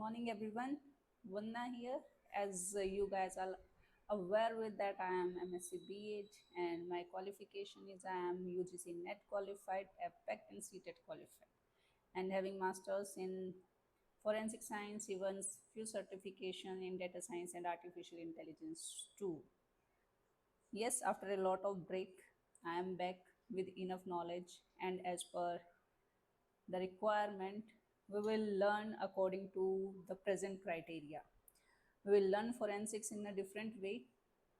morning, everyone. Vanna here. As you guys are aware with that, I am MSc BH, and my qualification is I am UGC NET qualified, APEC, and CTET qualified, and having masters in forensic science, even few certification in data science and artificial intelligence too. Yes, after a lot of break, I am back with enough knowledge, and as per the requirement, we will learn according to the present criteria. We will learn forensics in a different way.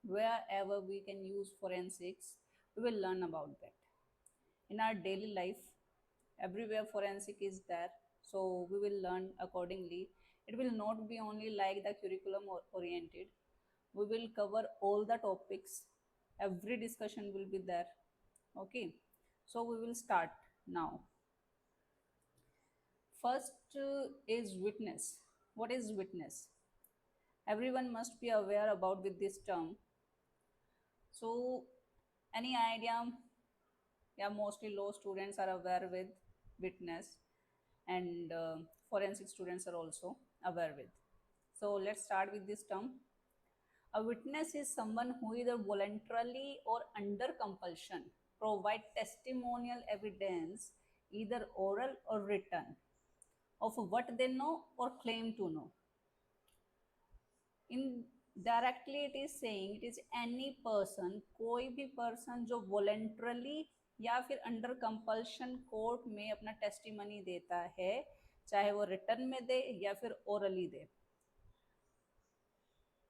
Wherever we can use forensics, we will learn about that. In our daily life, everywhere forensic is there, so we will learn accordingly. It will not be only like the curriculum oriented. We will cover all the topics. Every discussion will be there. Okay, so we will start now. First is witness. What is witness? Everyone must be aware about with this term. So, any idea? Yeah, mostly law students are aware with witness, and forensic students are also aware with. So, let's start with this term. A witness is someone who either voluntarily or under compulsion provide testimonial evidence, either oral or written, of what they know or claim to know. In directly it is saying it is any person, कोई भी person जो voluntarily या फिर under compulsion court में अपना testimony देता है, चाहे वो रिटर्न में दे या फिर ओरली दे,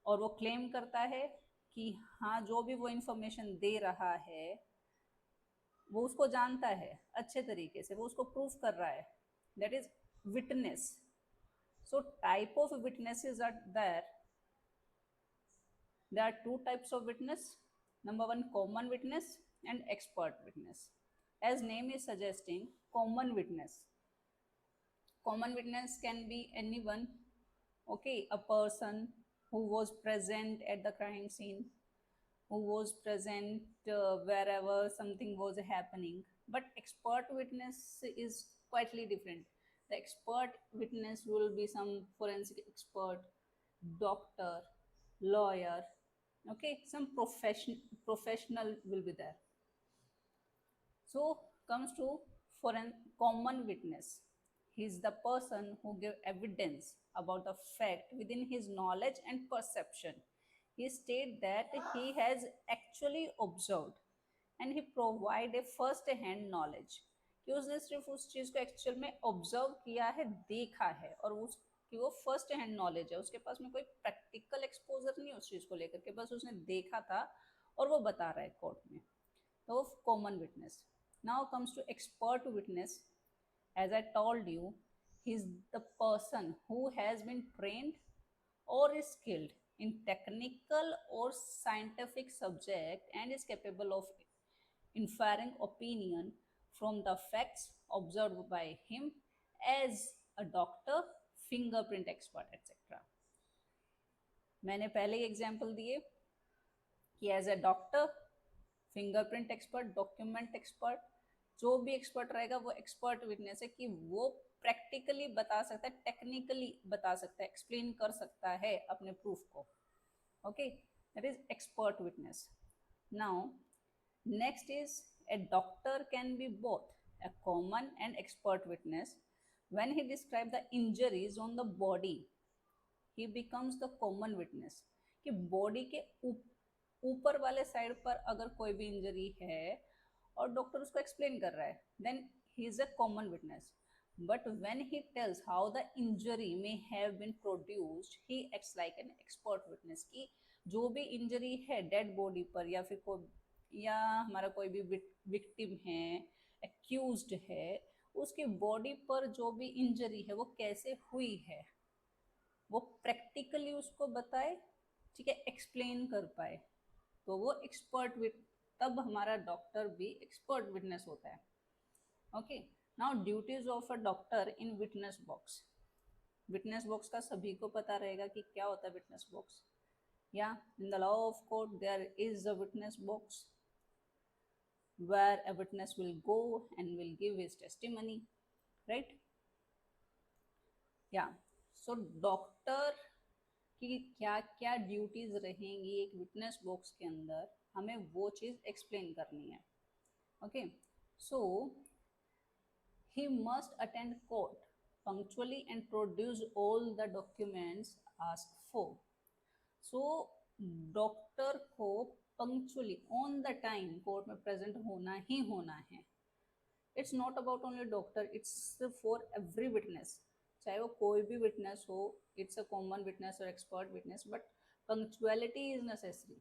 और वो क्लेम करता है कि हाँ जो भी वो इंफॉर्मेशन दे रहा है वो उसको जानता है अच्छे तरीके से, वो उसको प्रूफ कर रहा है, that is witness. So type of witnesses are there. There are two types of witness. Number one, common witness and expert witness. As name is suggesting, common witness. Common witness can be anyone, okay, a person who was present at the crime scene, who was present wherever something was happening. But expert witness is quietly different. The expert witness will be some forensic expert, doctor, lawyer, okay, some professional will be there. So comes to foreign common witness. He is the person who give evidence about the fact within his knowledge and perception. He state that he has actually observed and he provide a first hand knowledge कि उसने सिर्फ उस चीज़ को actual में observe किया है, देखा है, और उस कि वो फर्स्ट हैंड नॉलेज है, उसके पास में कोई प्रैक्टिकल एक्सपोजर नहीं है उस चीज़ को लेकर के, बस उसने देखा था और वो बता रहा है कोर्ट में. तो common witness. Now comes to expert witness. As I told you, he is the person who has been trained or is skilled in technical or scientific subject and is capable of inferring opinion from the facts observed by him as a doctor, fingerprint expert, etc. मैंने पहले ही example दिए कि as a doctor, fingerprint expert, document expert, जो भी expert रहेगा वो expert witness है कि वो प्रैक्टिकली बता सकता है, टेक्निकली बता सकता है, एक्सप्लेन कर सकता है अपने प्रूफ को. Okay, that is expert witness. Now next is a doctor can be both a common and expert witness. When he describes the injuries on the body, he becomes the common witness. कि body के ऊपर वाले side पर अगर कोई भी injury है और डॉक्टर उसको एक्सप्लेन कर रहा है, then he is a common witness. But when he tells how the injury may have been produced, he acts like an expert witness. कि जो भी इंजरी है डेड बॉडी पर या फिर कोई, या हमारा कोई भी विक्टिम है, एक्यूज्ड है, उसकी बॉडी पर जो भी इंजरी है वो कैसे हुई है वो प्रैक्टिकली उसको बताए, ठीक है, एक्सप्लेन कर पाए, तो वो एक्सपर्ट विट, तब हमारा डॉक्टर भी एक्सपर्ट विटनेस होता है. Okay, now duties of a doctor in witness box. Witness box का सभी को पता रहेगा कि क्या होता है विटनेस बॉक्स. या in the law of court there is a witness box where a witness will go and will give his testimony, right? Yeah. So doctor की क्या क्या ड्यूटीज रहेंगी एक विटनेस बॉक्स के अंदर, हमें वो चीज़ एक्सप्लेन करनी है. Okay, so he must attend court punctually and produce all the documents asked for. So doctor को punctually on the time court में प्रेजेंट होना ही होना है. It's not about only doctor, it's for every witness, चाहे वो कोई भी विटनेस हो, इट्स अ कॉमन विटनेस और expert witness, but punctuality is necessary.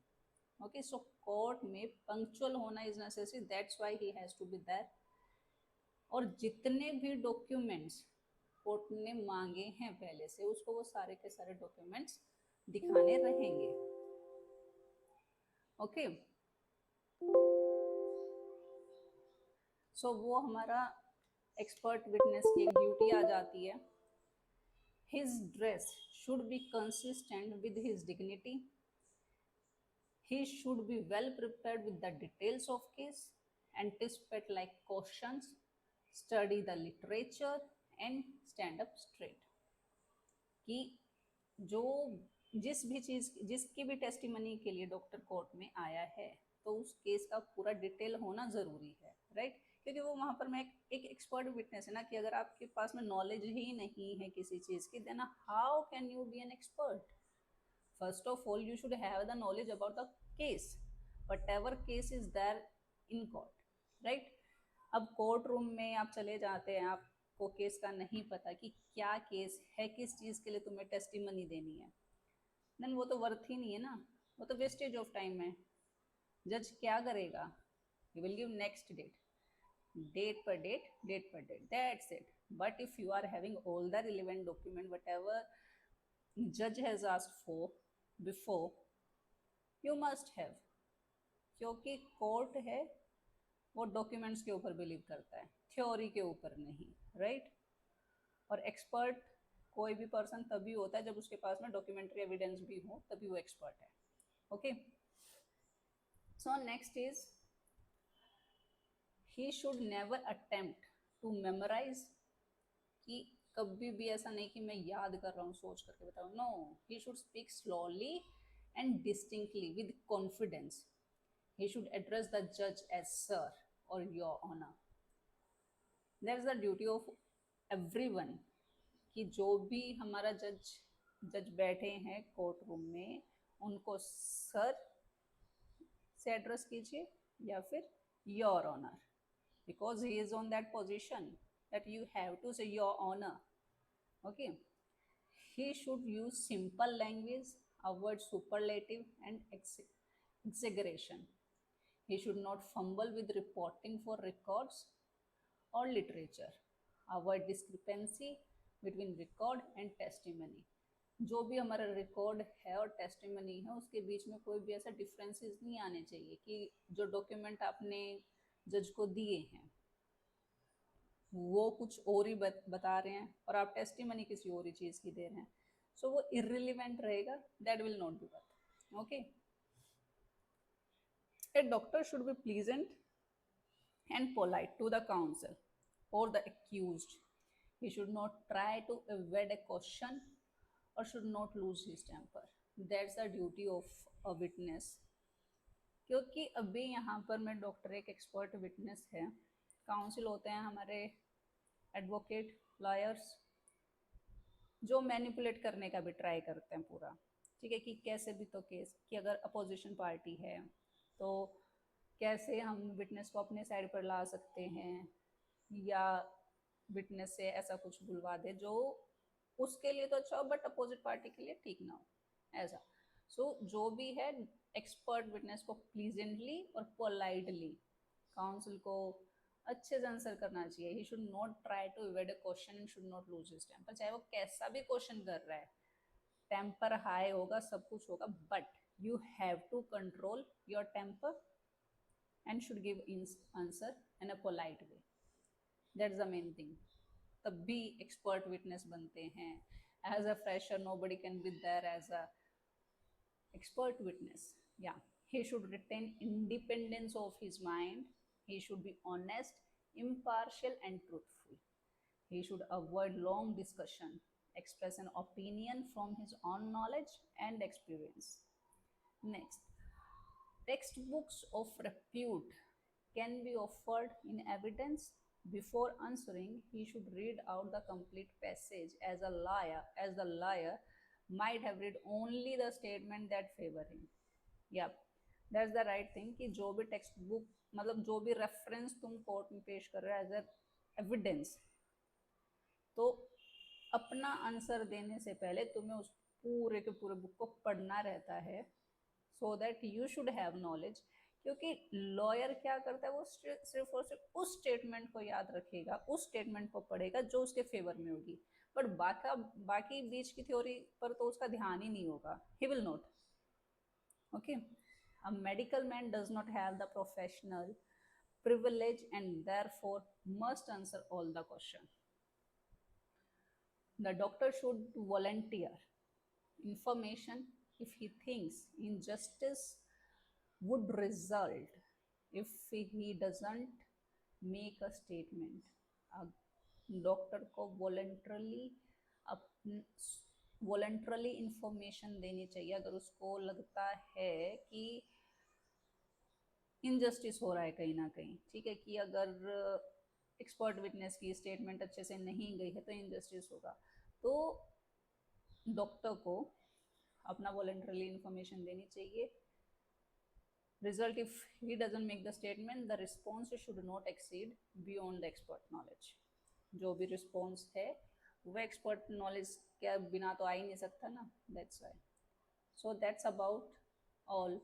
Okay, so court में पंक्चुअल होना is necessary, that's why he has to be there. और जितने भी डॉक्यूमेंट्स कोर्ट ने मांगे हैं पहले से, उसको वो सारे के सारे डॉक्यूमेंट्स दिखाने रहेंगे. ओके, सो वो हमारा एक्सपर्ट विटनेस की एक ड्यूटी आ जाती है. His dress should be consistent with his dignity. He should be well prepared with the details of case, anticipate like questions, study the literature and stand up straight. कि जो जिस भी चीज़ जिसकी भी टेस्टिमनी के लिए डॉक्टर कोर्ट में आया है, तो उस केस का पूरा डिटेल होना ज़रूरी है, राइट. क्योंकि वो वहाँ पर मैं एक एक्सपर्ट विटनेस है ना, कि अगर आपके पास में नॉलेज ही नहीं है किसी चीज़ की, then how can you be an expert. First of all, you should have the knowledge about the case, whatever case is there in court, right. अब कोर्ट रूम में आप चले जाते हैं, आपको केस का नहीं पता कि क्या केस है, किस चीज़ के लिए तुम्हें टेस्टिमनी देनी है, देन वो तो वर्थ ही नहीं है ना, वो तो वेस्टेज ऑफ टाइम है. जज क्या करेगा, he will give next date, date पर डेट, डेट पर date, that's it. But if you are having all the relevant document whatever जज has asked for before, you must have. क्योंकि court है वो डॉक्यूमेंट्स के ऊपर believe करता है, थ्योरी के ऊपर नहीं, राइट. और एक्सपर्ट कोई भी पर्सन तभी होता है जब उसके पास में डॉक्यूमेंट्री एविडेंस भी हो, तभी वो एक्सपर्ट है. Okay, so next is he should never attempt to memorise. कि कभी भी ऐसा नहीं कि मैं याद कर रहा हूँ सोच करके बताऊँ, no, he should speak slowly and distinctly with confidence. He should address the जज एज सर और your honour. That is the duty of everyone, कि जो भी हमारा जज बैठे हैं कोर्ट रूम में, उनको सर से एड्रेस कीजिए या फिर your honour, because he is on that position that you have to say your honor. Okay, he should use simple language, avoid superlative and exaggeration. He should not fumble with reporting for records or literature. Avoid discrepancy between record and testimony. जो भी हमारा record है और testimony है, उसके बीच में कोई भी ऐसा डिफरेंसेस नहीं आने चाहिए कि जो डॉक्यूमेंट आपने जज को दिए हैं वो कुछ और ही बता रहे हैं और आप टेस्टिमनी किसी और ही चीज़ की दे रहे हैं. सो वो इररिलेवेंट रहेगा, that will not be worth. Okay, a doctor should be pleasant and polite to the counsel और the accused. He should not try to avoid a question और should not lose his temper. That's the duty of a witness. क्योंकि अभी यहाँ पर मैं doctor एक expert witness है, council होते हैं हमारे एडवोकेट, लॉयर्स, जो मैनिपुलेट करने का भी ट्राई करते हैं पूरा, ठीक है, कि कैसे भी तो केस, कि अगर अपोजिशन पार्टी है तो कैसे हम विटनेस को अपने साइड पर ला सकते हैं, या विटनेस से ऐसा कुछ बुलवा दे जो उसके लिए तो अच्छा हो बट अपोजिट पार्टी के लिए ठीक ना हो, ऐसा. सो जो भी है, एक्सपर्ट विटनेस को प्लीजेंटली और पोलाइटली काउंसिल को अच्छे से आंसर करना चाहिए. He should not try to avoid a question and should not lose his temper. चाहे वो कैसा भी क्वेश्चन कर रहा है, टेम्पर हाई होगा, सब कुछ होगा, but you have to control your temper and should give answer in a polite way. That's the main thing. तब भी एक्सपर्ट विटनेस बनते हैं. As a fresher nobody can be there as a expert witness. Yeah, he should retain independence of his mind. He should be honest, impartial and truthful. He should avoid long discussion express an opinion from his own knowledge and experience. Next, textbooks of repute can be offered in evidence. Before answering, he should read out the complete passage as the liar might have read only the statement that favor him. Yep, that's the right thing कि जो भी text book मतलब जो भी reference तुम court में पेश कर रहे हो एज ए एविडेंस, तो अपना आंसर देने से पहले तुम्हें उस पूरे के पूरे बुक को पढ़ना रहता है, so that you should have knowledge. क्योंकि लॉयर क्या करता है, वो सिर्फ और सिर्फ उस स्टेटमेंट को याद रखेगा, उस स्टेटमेंट को पढ़ेगा जो उसके फेवर में होगी, बट बाकी बीच की थ्योरी पर तो उसका ध्यान ही नहीं होगा, he will not. Okay, a medical man does not have the professional privilege and therefore must answer all the question. The doctor should volunteer information if he thinks injustice would result if he doesn't make a statement. Doctor को voluntarily information देनी चाहिए अगर उसको लगता है कि injustice हो रहा है कहीं ना कहीं, ठीक है, कि अगर एक्सपर्ट विटनेस की स्टेटमेंट अच्छे से नहीं गई है तो इनजस्टिस होगा, तो डॉक्टर को अपना वॉलंटरली इंफॉर्मेशन देनी चाहिए। Result if he doesn't make the statement, the response should not exceed beyond the expert knowledge. जो भी रिस्पॉन्स है वो एक्सपर्ट नॉलेज के बिना तो आ ही नहीं सकता ना, that's why. So that's about all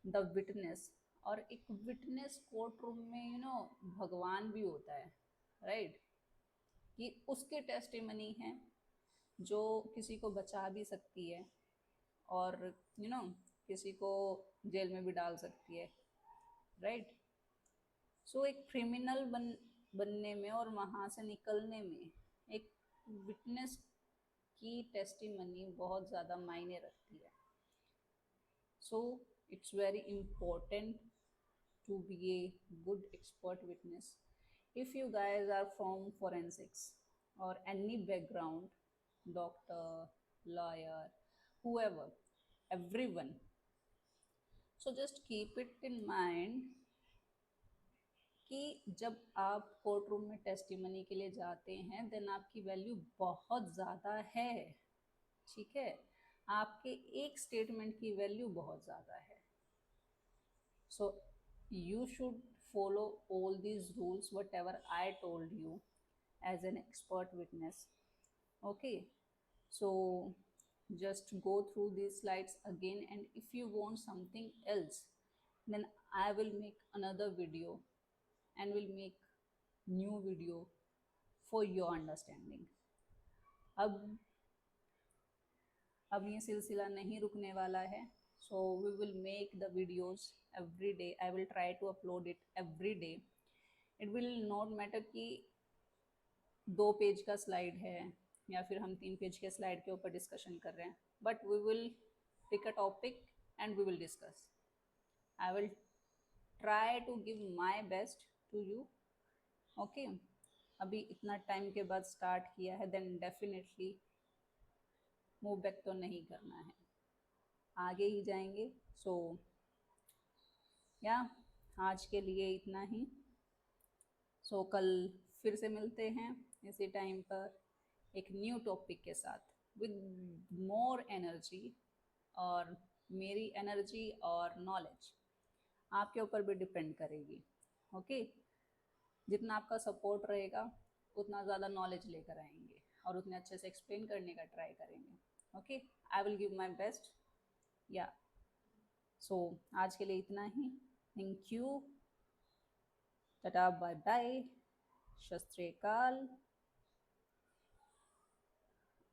the witness. और एक विटनेस कोर्ट रूम में भगवान भी होता है, राइट, कि उसके टेस्टिमनी है जो किसी को बचा भी सकती है और किसी को जेल में भी डाल सकती है, राइट। सो एक क्रिमिनल बनने में और वहाँ से निकलने में एक विटनेस की टेस्टिमनी बहुत ज़्यादा मायने रखती है। सो it's very important to be a good expert witness. If you guys are from forensics or any background, doctor, lawyer, whoever, everyone, so just keep it in mind कि जब आप कोर्ट रूम में testimony के लिए जाते हैं then आपकी value बहुत ज़्यादा है, ठीक है, आपके एक स्टेटमेंट की वैल्यू बहुत ज़्यादा है। So you should follow all these rules whatever I told you as an expert witness. Okay, so just go through these slides again, and if you want something else then I will make another video and will make new video for your understanding. अब ये सिलसिला नहीं रुकने वाला है, so we will make the videos every day. I will try to upload it every day. It will not matter कि 2 page का slide है या फिर हम 3 पेज के स्लाइड के ऊपर डिस्कशन कर रहे हैं, but we will pick a topic and we will discuss. I will try to give my best to you. Okay, अभी इतना टाइम के बाद स्टार्ट किया है देन डेफिनेटली मूव बैक तो नहीं करना है, आगे ही जाएंगे। सो या आज के लिए इतना ही। सो कल फिर से मिलते हैं इसी टाइम पर एक न्यू टॉपिक के साथ विद मोर एनर्जी, और मेरी एनर्जी और नॉलेज आपके ऊपर भी डिपेंड करेगी। ओके, जितना आपका सपोर्ट रहेगा उतना ज़्यादा नॉलेज लेकर आएंगे और उतने अच्छे से एक्सप्लेन करने का ट्राई करेंगे। Okay, I will give my best. या सो आज के लिए इतना ही। थैंक यू, टाटा, बाय बाय, सत श्री अकाल।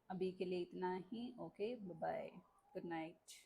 अभी के लिए इतना ही। Okay, bye, good night.